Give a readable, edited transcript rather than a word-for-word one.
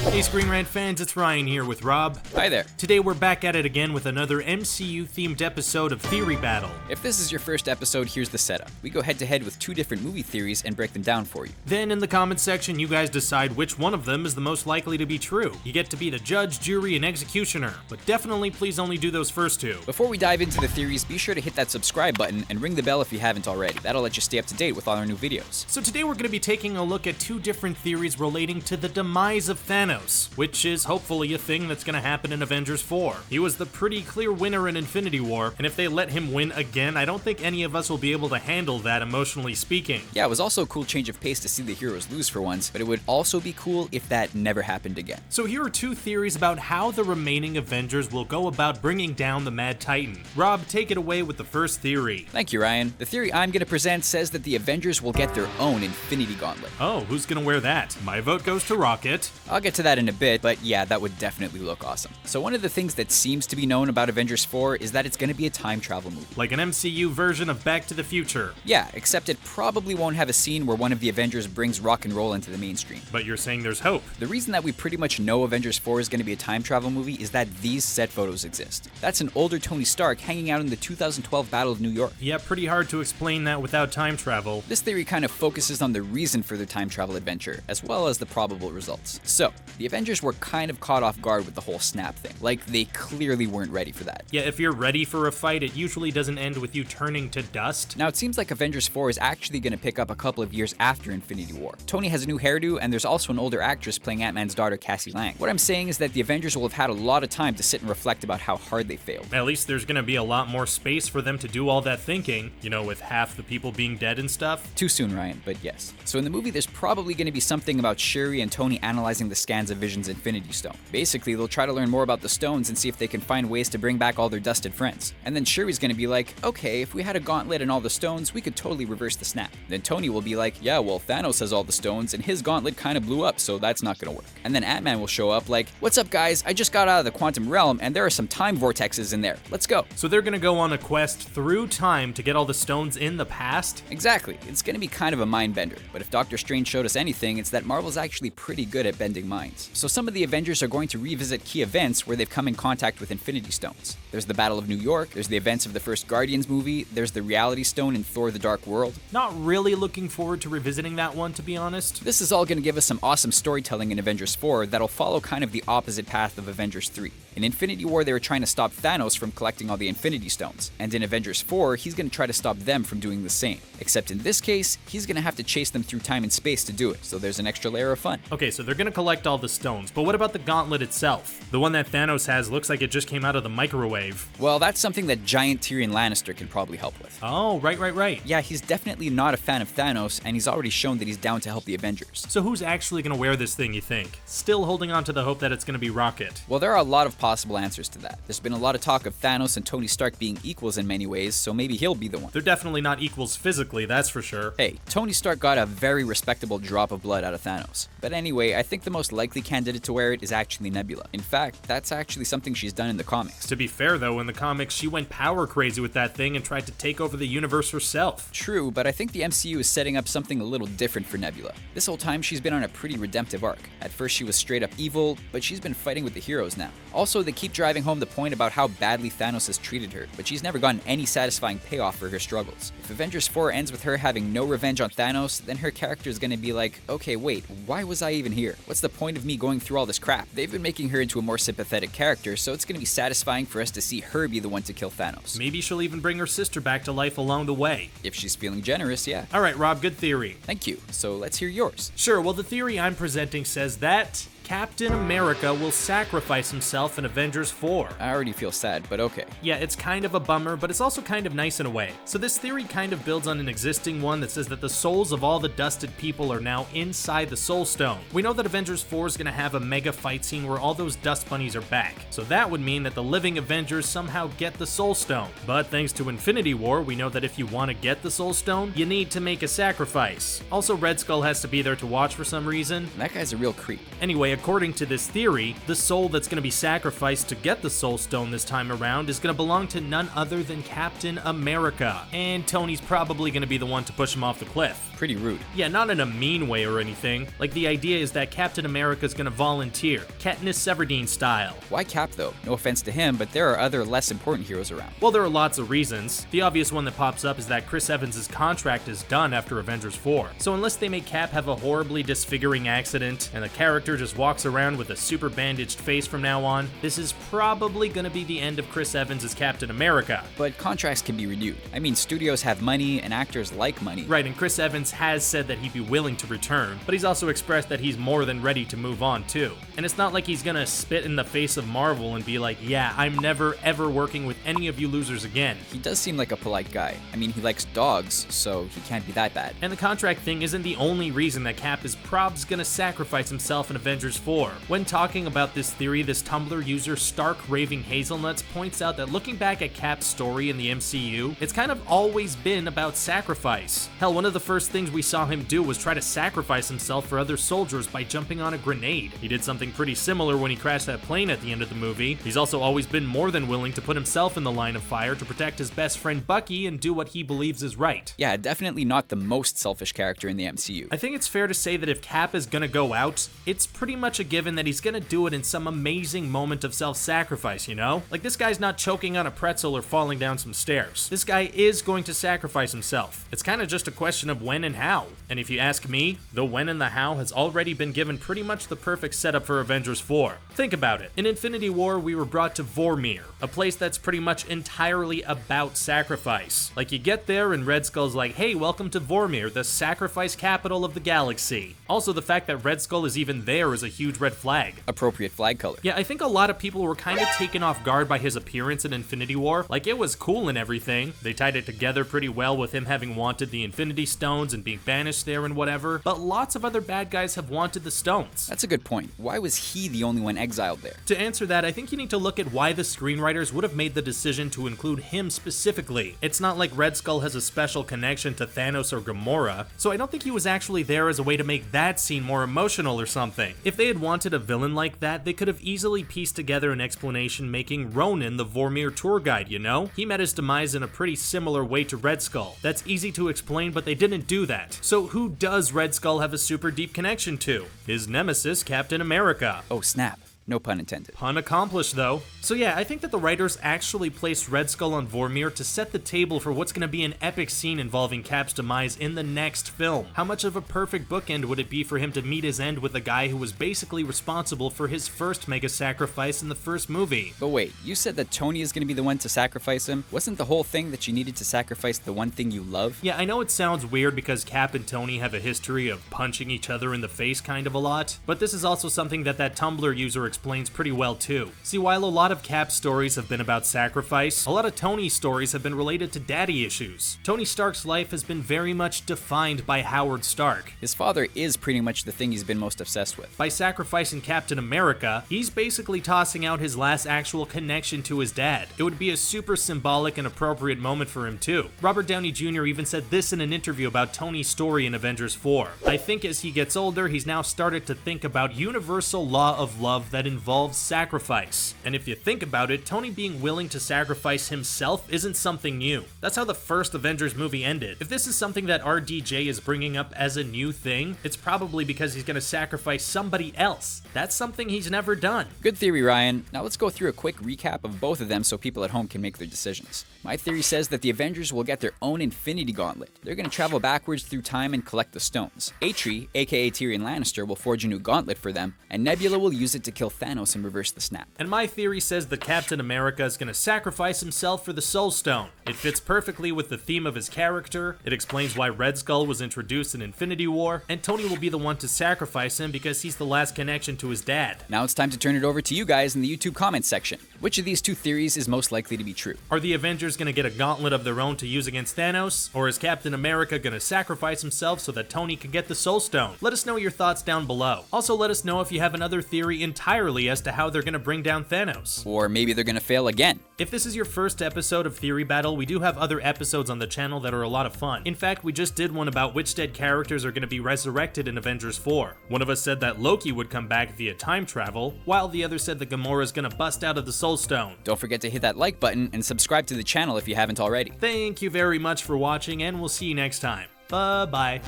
Hey Screen Rant fans, it's Ryan here with Rob. Hi there. Today we're back at it again with another MCU-themed episode of Theory Battle. If this is your first episode, here's the setup. We go head-to-head with two different movie theories and break them down for you. Then in the comments section, you guys decide which one of them is the most likely to be true. You get to be the judge, jury, and executioner, but definitely please only do those first two. Before we dive into the theories, be sure to hit that subscribe button and ring the bell if you haven't already. That'll let you stay up to date with all our new videos. So today we're going to be taking a look at two different theories relating to the demise of Thanos, which is hopefully a thing that's going to happen in Avengers 4. He was the pretty clear winner in Infinity War, and if they let him win again, I don't think any of us will be able to handle that emotionally speaking. Yeah, it was also a cool change of pace to see the heroes lose for once, but it would also be cool if that never happened again. So here are two theories about how the remaining Avengers will go about bringing down the Mad Titan. Rob, take it away with the first theory. Thank you, Ryan. The theory I'm going to present says that the Avengers will get their own Infinity Gauntlet. Oh, who's gonna wear that? My vote goes to Rocket. I'll get to that in a bit, but yeah, that would definitely look awesome. So one of the things that seems to be known about Avengers 4 is that it's going to be a time travel movie. Like an MCU version of Back to the Future. Yeah, except it probably won't have a scene where one of the Avengers brings rock and roll into the mainstream. But you're saying there's hope. The reason that we pretty much know Avengers 4 is going to be a time travel movie is that these set photos exist. That's an older Tony Stark hanging out in the 2012 Battle of New York. Yeah, pretty hard to explain that without time travel. This theory kind of focuses on the reason for their time travel adventure, as well as the probable results. So, the Avengers were kind of caught off guard with the whole snap thing. Like, they clearly weren't ready for that. Yeah, if you're ready for a fight, it usually doesn't end with you turning to dust. Now, it seems like Avengers 4 is actually going to pick up a couple of years after Infinity War. Tony has a new hairdo, and there's also an older actress playing Ant-Man's daughter, Cassie Lang. What I'm saying is that the Avengers will have had a lot of time to sit and reflect about how hard they failed. At least there's gonna be a lot more space for them to do all that thinking, you know, with half the people being dead and stuff. Too soon, Ryan, but yes. So in the movie, there's probably going to be something about Shuri and Tony analyzing the scans of Vision's Infinity Stone. Basically, they'll try to learn more about the stones and see if they can find ways to bring back all their dusted friends. And then Shuri's going to be like, okay, if we had a gauntlet and all the stones, we could totally reverse the snap. Then Tony will be like, yeah, well, Thanos has all the stones and his gauntlet kind of blew up, so that's not going to work. And then Ant-Man will show up like, what's up, guys? I just got out of the quantum realm and there are some time vortexes in there. Let's go. So they're gonna go on a quest through time to get all the stones in the past? Exactly. It's going to be kind of a mind bender, but if Doctor Strange showed us anything, it's that Marvel's actually pretty good at bending minds. So some of the Avengers are going to revisit key events where they've come in contact with Infinity Stones. There's the Battle of New York, there's the events of the first Guardians movie, there's the Reality Stone in Thor: The Dark World. Not really looking forward to revisiting that one, to be honest. This is all going to give us some awesome storytelling in Avengers 4 that'll follow kind of the opposite path of Avengers 3. In Infinity War, they were trying to stop Thanos from collecting all the Infinity Stones, and in Avengers 4, he's going to try to stop them from doing the same. Except in this case, he's going to have to chase them through time and space to do it, so there's an extra layer of fun. Okay, so they're gonna collect all the stones, but what about the gauntlet itself? The one that Thanos has looks like it just came out of the microwave. Well, that's something that giant Tyrion Lannister can probably help with. Oh, right. Yeah, he's definitely not a fan of Thanos, and he's already shown that he's down to help the Avengers. So who's actually gonna wear this thing, you think? Still holding on to the hope that it's gonna be Rocket. Well, there are a lot of possible answers to that. There's been a lot of talk of Thanos and Tony Stark being equals in many ways, so maybe he'll be the one. They're definitely not equals physically, that's for sure. Hey, Tony Stark got a very respectable drop of blood out of Thanos. But anyway, I think the most likely candidate to wear it is actually Nebula. In fact, that's actually something she's done in the comics. To be fair though, in the comics, she went power crazy with that thing and tried to take over the universe herself. True, but I think the MCU is setting up something a little different for Nebula. This whole time, she's been on a pretty redemptive arc. At first, she was straight up evil, but she's been fighting with the heroes now. Also, they keep driving home the point about how badly Thanos has treated her, but she's never gotten any satisfying payoff for her struggles. If Avengers 4 ends with her having no revenge on Thanos, then her character is gonna be like, okay, wait, why was I even here? What's the point of me going through all this crap? They've been making her into a more sympathetic character, so it's gonna be satisfying for us to see her be the one to kill Thanos. Maybe she'll even bring her sister back to life along the way. If she's feeling generous, yeah. Alright, Rob, good theory. Thank you. So let's hear yours. Sure, well, the theory I'm presenting says that Captain America will sacrifice himself in Avengers 4. I already feel sad, but okay. Yeah, it's kind of a bummer, but it's also kind of nice in a way. So this theory kind of builds on an existing one that says that the souls of all the dusted people are now inside the Soul Stone. We know that Avengers 4 is going to have a mega fight scene where all those dust bunnies are back. So that would mean that the living Avengers somehow get the Soul Stone. But thanks to Infinity War, we know that if you want to get the Soul Stone, you need to make a sacrifice. Also, Red Skull has to be there to watch for some reason. That guy's a real creep. Anyway, according to this theory, the soul that's going to be sacrificed to get the Soul Stone this time around is going to belong to none other than Captain America, and Tony's probably going to be the one to push him off the cliff. Pretty rude. Yeah, not in a mean way or anything. Like, the idea is that Captain America's gonna volunteer, Katniss Everdeen style. Why Cap though? No offense to him, but there are other less important heroes around. Well, there are lots of reasons. The obvious one that pops up is that Chris Evans' contract is done after Avengers 4. So unless they make Cap have a horribly disfiguring accident, and the character just walks around with a super bandaged face from now on, this is probably gonna be the end of Chris Evans as Captain America. But contracts can be renewed. I mean, studios have money, and actors like money. Right, and Chris Evans has said that he'd be willing to return, but he's also expressed that he's more than ready to move on too. And it's not like he's gonna spit in the face of Marvel and be like, yeah, I'm never ever working with any of you losers again. He does seem like a polite guy. I mean, he likes dogs, so he can't be that bad. And the contract thing isn't the only reason that Cap is probs gonna sacrifice himself in Avengers 4. When talking about this theory, this Tumblr user Stark Raving Hazelnuts points out that looking back at Cap's story in the MCU, it's kind of always been about sacrifice. Hell, one of the first things we saw him do was try to sacrifice himself for other soldiers by jumping on a grenade. He did something pretty similar when he crashed that plane at the end of the movie. He's also always been more than willing to put himself in the line of fire to protect his best friend Bucky and do what he believes is right. Yeah, definitely not the most selfish character in the MCU. I think it's fair to say that if Cap is gonna go out, it's pretty much a given that he's gonna do it in some amazing moment of self-sacrifice, you know? Like, this guy's not choking on a pretzel or falling down some stairs. This guy is going to sacrifice himself. It's kind of just a question of when and how. And if you ask me, the when and the how has already been given pretty much the perfect setup for Avengers 4. Think about it. In Infinity War, we were brought to Vormir, a place that's pretty much entirely about sacrifice. Like, you get there and Red Skull's like, hey, welcome to Vormir, the sacrifice capital of the galaxy. Also, the fact that Red Skull is even there is a huge red flag. Appropriate flag color. Yeah, I think a lot of people were kind of taken off guard by his appearance in Infinity War. Like, it was cool and everything. They tied it together pretty well with him having wanted the Infinity Stones and being banished there and whatever, but lots of other bad guys have wanted the stones. That's a good point. Why was he the only one exiled there? To answer that, I think you need to look at why the screenwriters would have made the decision to include him specifically. It's not like Red Skull has a special connection to Thanos or Gamora, so I don't think he was actually there as a way to make that scene more emotional or something. If they had wanted a villain like that, they could have easily pieced together an explanation making Ronan the Vormir tour guide, you know? He met his demise in a pretty similar way to Red Skull. That's easy to explain, but they didn't do that. So who does Red Skull have a super deep connection to? His nemesis, Captain America. Oh, snap. No pun intended. Pun accomplished, though. So yeah, I think that the writers actually placed Red Skull on Vormir to set the table for what's going to be an epic scene involving Cap's demise in the next film. How much of a perfect bookend would it be for him to meet his end with a guy who was basically responsible for his first mega sacrifice in the first movie? But wait, you said that Tony is going to be the one to sacrifice him? Wasn't the whole thing that you needed to sacrifice the one thing you love? Yeah, I know it sounds weird because Cap and Tony have a history of punching each other in the face kind of a lot, but this is also something that Tumblr user explains pretty well too. See, while a lot of Cap stories have been about sacrifice, a lot of Tony's stories have been related to daddy issues. Tony Stark's life has been very much defined by Howard Stark. His father is pretty much the thing he's been most obsessed with. By sacrificing Captain America, he's basically tossing out his last actual connection to his dad. It would be a super symbolic and appropriate moment for him too. Robert Downey Jr. even said this in an interview about Tony's story in Avengers 4. I think as he gets older, he's now started to think about universal law of love that involves sacrifice. And if you think about it, Tony being willing to sacrifice himself isn't something new. That's how the first Avengers movie ended. If this is something that RDJ is bringing up as a new thing, it's probably because he's gonna sacrifice somebody else. That's something he's never done. Good theory, Ryan. Now let's go through a quick recap of both of them so people at home can make their decisions. My theory says that the Avengers will get their own Infinity Gauntlet. They're gonna travel backwards through time and collect the stones. Atri, aka Tyrion Lannister, will forge a new gauntlet for them, and Nebula will use it to kill Thanos and reverse the snap. And my theory says that Captain America is gonna sacrifice himself for the Soul Stone. It fits perfectly with the theme of his character, it explains why Red Skull was introduced in Infinity War, and Tony will be the one to sacrifice him because he's the last connection to his dad. Now it's time to turn it over to you guys in the YouTube comments section. Which of these two theories is most likely to be true? Are the Avengers gonna get a gauntlet of their own to use against Thanos? Or is Captain America gonna sacrifice himself so that Tony can get the Soul Stone? Let us know your thoughts down below. Also, let us know if you have another theory entirely as to how they're gonna bring down Thanos. Or maybe they're gonna fail again. If this is your first episode of Theory Battle, we do have other episodes on the channel that are a lot of fun. In fact, we just did one about which dead characters are going to be resurrected in Avengers 4. One of us said that Loki would come back via time travel, while the other said that Gamora is going to bust out of the Soul Stone. Don't forget to hit that like button and subscribe to the channel if you haven't already. Thank you very much for watching, and we'll see you next time. Bye-bye.